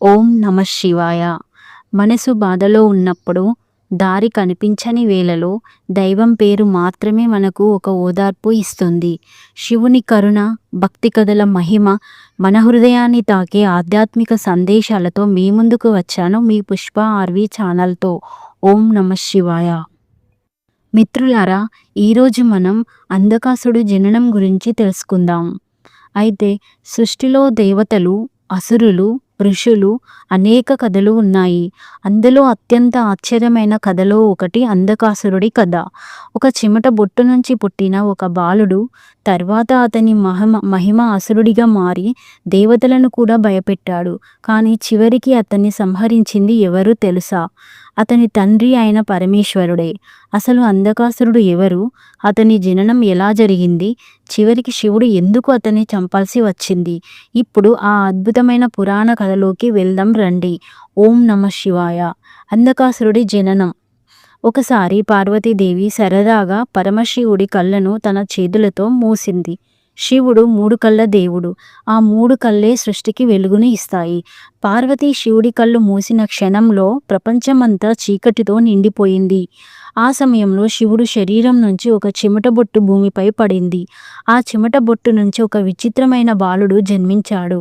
ఓం నమ శివాయ. మనసు బాధలో ఉన్నప్పుడు, దారి కనిపించని వేళలో దైవం పేరు మాత్రమే మనకు ఒక ఓదార్పు ఇస్తుంది. శివుని కరుణ, భక్తి కథల మహిమ మన హృదయాన్ని తాకే ఆధ్యాత్మిక సందేశాలతో మీ ముందుకు వచ్చాను మీ పుష్ప ఆర్వి ఛానల్తో. ఓం నమ శివాయ. మిత్రులారా, ఈరోజు మనం అంధకాసుడు జననం గురించి తెలుసుకుందాం. అయితే సృష్టిలో దేవతలు, అసురులు, ఋషులు అనేక కథలు ఉన్నాయి. అందులో అత్యంత ఆశ్చర్యమైన కథలో ఒకటి అంధకాసురుడి కథ. ఒక చెమట బొట్టు నుంచి పుట్టిన ఒక బాలుడు తర్వాత అతని మహిమ అసురుడిగా మారి దేవతలను కూడా భయపెట్టాడు. కానీ చివరికి అతన్ని సంహరించింది ఎవరు తెలుసా? అతని తండ్రి అయిన పరమేశ్వరుడే. అసలు అంధకాసురుడు ఎవరు? అతని జననం ఎలా జరిగింది? చివరికి శివుడు ఎందుకు అతన్ని చంపాల్సి వచ్చింది? ఇప్పుడు ఆ అద్భుతమైన పురాణ కథలోకి వెళ్దాం రండి. ఓం నమ శివాయ. అంధకాసురుడి జననం. ఒకసారి పార్వతీదేవి సరదాగా పరమశివుడి కళ్ళను తన చేతులతో మూసింది. శివుడు 3 కళ్ళ దేవుడు. ఆ 3 కళ్ళే సృష్టికి వెలుగుని ఇస్తాయి. పార్వతీ శివుడి కళ్ళు మూసిన క్షణంలో ప్రపంచమంతా చీకటితో నిండిపోయింది. ఆ సమయంలో శివుడు శరీరం నుంచి ఒక చెమట బొట్టు భూమిపై పడింది. ఆ చెమట బొట్టు నుంచి ఒక విచిత్రమైన బాలుడు జన్మించాడు.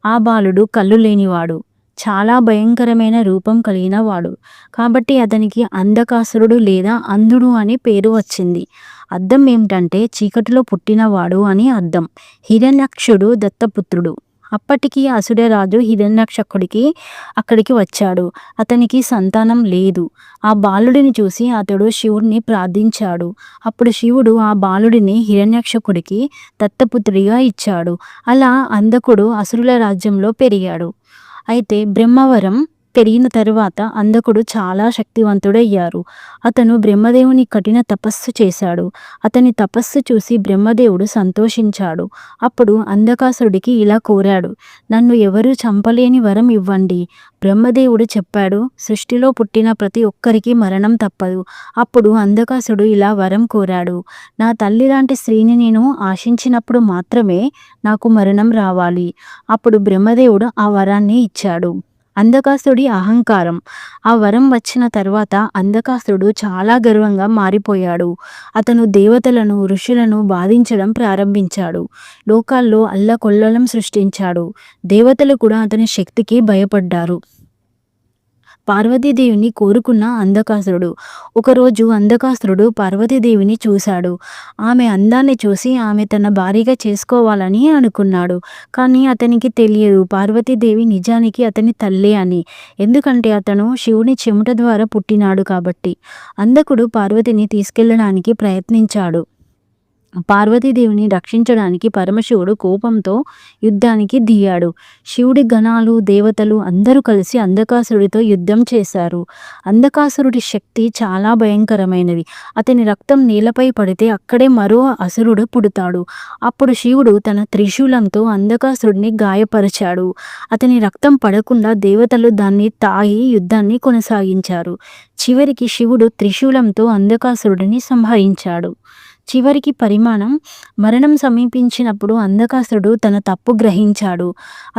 ఆ బాలుడు కళ్ళు లేనివాడు, చాలా భయంకరమైన రూపం కలిగిన వాడు. కాబట్టి అతనికి అంధకాసురుడు లేదా అంధుడు అని పేరు వచ్చింది. అర్థం ఏమిటంటే చీకటిలో పుట్టినవాడు అని అర్థం. హిరణ్యాక్షుడు దత్తపుత్రుడు. అప్పటికి అసురరాజు హిరణ్యాక్షకుడికి అక్కడికి వచ్చాడు. అతనికి సంతానం లేదు. ఆ బాలుడిని చూసి అతడు శివుడిని ప్రార్థించాడు. అప్పుడు శివుడు ఆ బాలుడిని హిరణ్యాక్షకుడికి దత్తపుత్రుడిగా ఇచ్చాడు. అలా అంధకుడు అసురుల రాజ్యంలో పెరిగాడు. అయితే బ్రహ్మవరం పెరిగిన తరువాత అంధకుడు చాలా శక్తివంతుడయ్యారు. అతను బ్రహ్మదేవుని కఠిన తపస్సు చేశాడు. అతని తపస్సు చూసి బ్రహ్మదేవుడు సంతోషించాడు. అప్పుడు అంధకాసురుడికి ఇలా కోరాడు, నన్ను ఎవరూ చంపలేని వరం ఇవ్వండి. బ్రహ్మదేవుడు చెప్పాడు, సృష్టిలో పుట్టిన ప్రతి ఒక్కరికి మరణం తప్పదు. అప్పుడు అంధకాసురుడు ఇలా వరం కోరాడు, నా తల్లి లాంటి స్త్రీని నేను ఆశించినప్పుడు మాత్రమే నాకు మరణం రావాలి. అప్పుడు బ్రహ్మదేవుడు ఆ వరాన్ని ఇచ్చాడు. అంధకాసురుడి అహంకారం. ఆ వరం వచ్చిన తర్వాత అంధకాసురుడు చాలా గర్వంగా మారిపోయాడు. అతను దేవతలను, ఋషులను బాధించడం ప్రారంభించాడు. లోకాల్లో అల్లకొల్లలం సృష్టించాడు. దేవతలు కూడా అతని శక్తికి భయపడ్డారు. పార్వతీదేవిని కోరుకున్న అంధకాసురుడు. ఒకరోజు అంధకాసురుడు పార్వతీదేవిని చూశాడు. ఆమె అందాన్ని చూసి ఆమె తన భార్యగా చేసుకోవాలని అనుకున్నాడు. కానీ అతనికి తెలియదు పార్వతీదేవి నిజానికి అతని తల్లే అని. ఎందుకంటే అతను శివుని చెమట ద్వారా పుట్టినాడు కాబట్టి. అంధకుడు పార్వతిని తీసుకెళ్లడానికి ప్రయత్నించాడు. పార్వతీదేవిని రక్షించడానికి పరమశివుడు కోపంతో యుద్ధానికి దిగాడు. శివుడి గణాలు, దేవతలు అందరూ కలిసి అంధకాసురుడితో యుద్ధం చేశారు. అంధకాసురుడి శక్తి చాలా భయంకరమైనది. అతని రక్తం నేలపై పడితే అక్కడే మరో అసురుడు పుడతాడు. అప్పుడు శివుడు తన త్రిశూలంతో అంధకాసురుడిని గాయపరిచాడు. అతని రక్తం పడకుండా దేవతలు దాన్ని తాగి యుద్ధాన్ని కొనసాగించారు. చివరికి శివుడు త్రిశూలంతో అంధకాసురుడిని సంహరించాడు. చివరికి మరణం సమీపించినప్పుడు అంధకాసురుడు తన తప్పు గ్రహించాడు.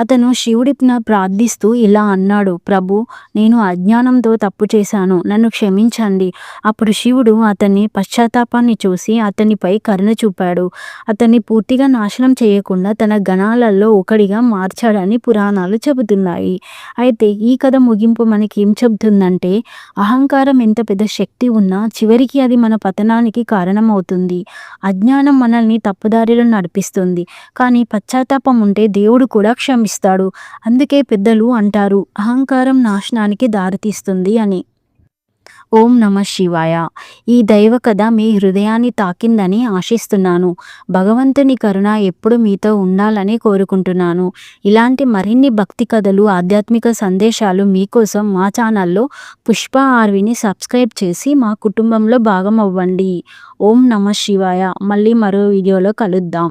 అతను శివుడిని ప్రార్థిస్తూ ఇలా అన్నాడు, ప్రభు, నేను అజ్ఞానంతో తప్పు చేశాను, నన్ను క్షమించండి. అప్పుడు శివుడు అతని పశ్చాత్తాపాన్ని చూసి అతనిపై కరుణ చూపాడు. అతన్ని పూర్తిగా నాశనం చేయకుండా తన గణాలలో ఒకడిగా మార్చాడని పురాణాలు చెబుతున్నాయి. అయితే ఈ కథ ముగింపు మనకి ఏం చెబుతుందంటే, అహంకారం ఎంత పెద్ద శక్తి ఉన్నా చివరికి అది మన పతనానికి కారణమవుతుంది. అజ్ఞానం మనల్ని తప్పుదారిలో నడిపిస్తుంది. కానీ పశ్చాత్తాపం ఉంటే దేవుడు కూడా క్షమిస్తాడు. అందుకే పెద్దలు అంటారు, అహంకారం నాశనానికి దారితీస్తుంది అని. ఓం నమ శివాయ. ఈ దైవ కథ మీ హృదయాన్ని తాకిందని ఆశిస్తున్నాను. భగవంతుని కరుణ ఎప్పుడు మీతో ఉండాలని కోరుకుంటున్నాను. ఇలాంటి మరిన్ని భక్తి కథలు, ఆధ్యాత్మిక సందేశాలు మీకోసం మా ఛానల్లో పుష్ప ఆర్విని సబ్స్క్రైబ్ చేసి మా కుటుంబంలో భాగం అవ్వండి. ఓం నమ శివాయ. మళ్ళీ మరో వీడియోలో కలుద్దాం.